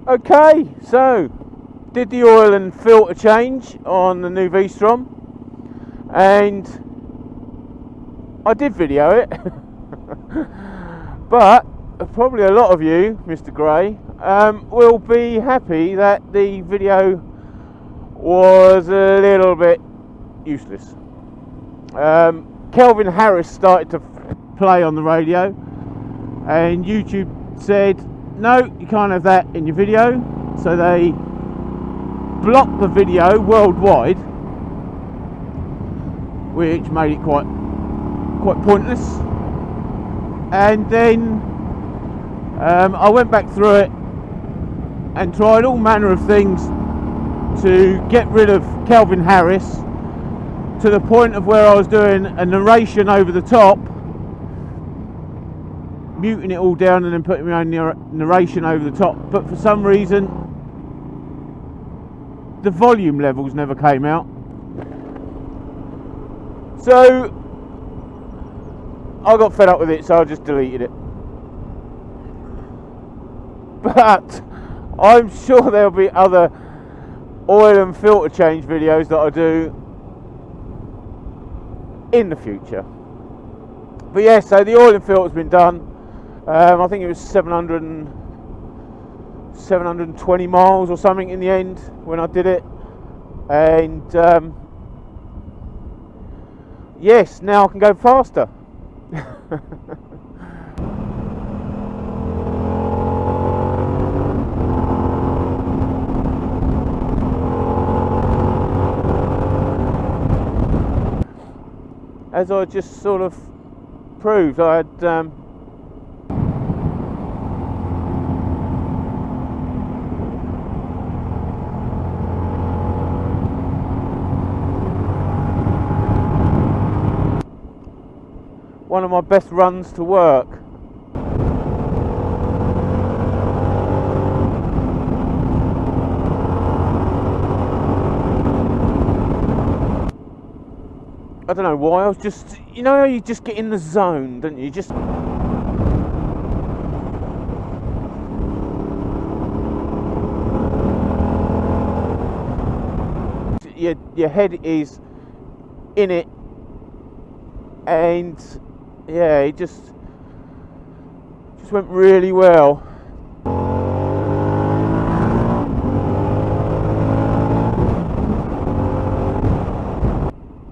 Okay, so did the oil and filter change on the new V Strom, and I did video it. But probably a lot of you, Mr. Gray, will be happy that the video was a little bit useless. Kelvin Harris started to play on the radio, and YouTube said, no, you can't have that in your video, so they blocked the video worldwide, which made it quite pointless. And then I went back through it and tried all manner of things to get rid of Kelvin Harris, to the point of where I was doing a narration over the top, muting it all down and then putting my own narration over the top, but for some reason the volume levels never came out. So I got fed up with it, so I just deleted it. But I'm sure there'll be other oil and filter change videos that I do in the future. But yeah, so the oil and filter's been done. I think it was 720 miles or something in the end when I did it. And yes, now I can go faster. As I just sort of proved, I had one of my best runs to work. I don't know why, I was just, you know how you just get in the zone, don't you? You just... Your head is in it, and yeah, it just went really well.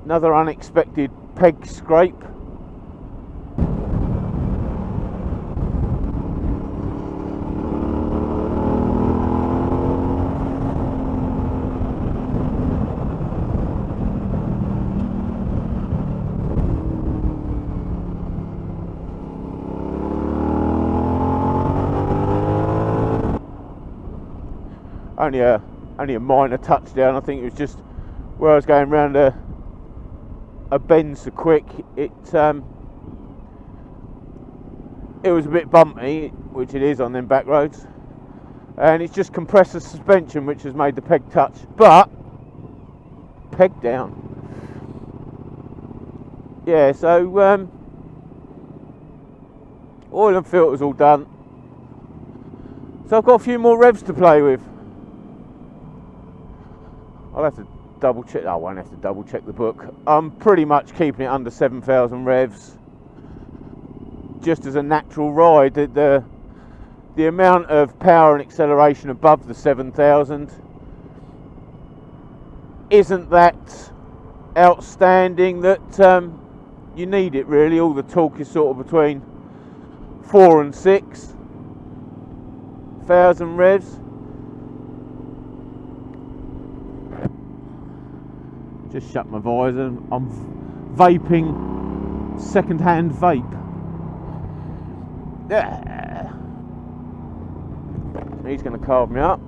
Another unexpected peg scrape. Only a minor touchdown. I think it was just where I was going round a bend so quick, it was a bit bumpy, which it is on them back roads, and it's just compressor suspension which has made the peg touch, but peg down. Yeah, so oil and filter's all done, so I've got a few more revs to play with. I'll have to double check. I won't have to double check the book. I'm pretty much keeping it under 7,000 revs, just as a natural ride. The amount of power and acceleration above the 7,000 isn't that outstanding that you need it really. All the torque is sort of between 4 and 6,000 revs. Just shut my visor. I'm vaping second-hand vape. Yeah. He's going to carve me up.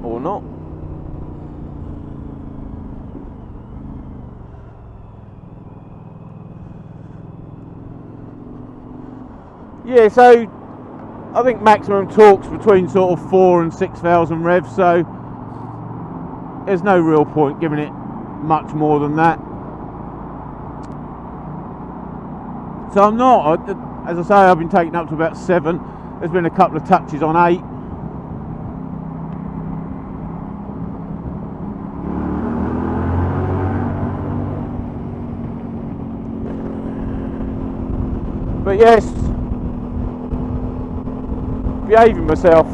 Or not. Yeah, so I think maximum torque's between sort of 4 and 6,000 revs, so there's no real point giving it much more than that. So I'm not, as I say, I've been taken up to about 7. There's been a couple of touches on 8. But yes, behaving myself.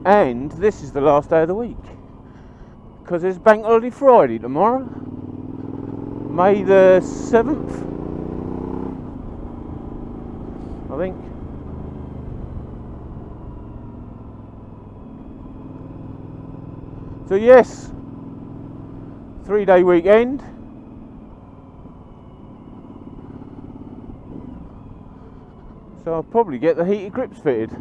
And this is the last day of the week, because there's Bank Holiday Friday tomorrow, May the 7th, I think. So yes, 3-day weekend. So I'll probably get the heated grips fitted.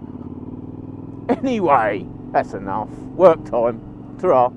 Anyway, that's enough. Work time. Ta-ra.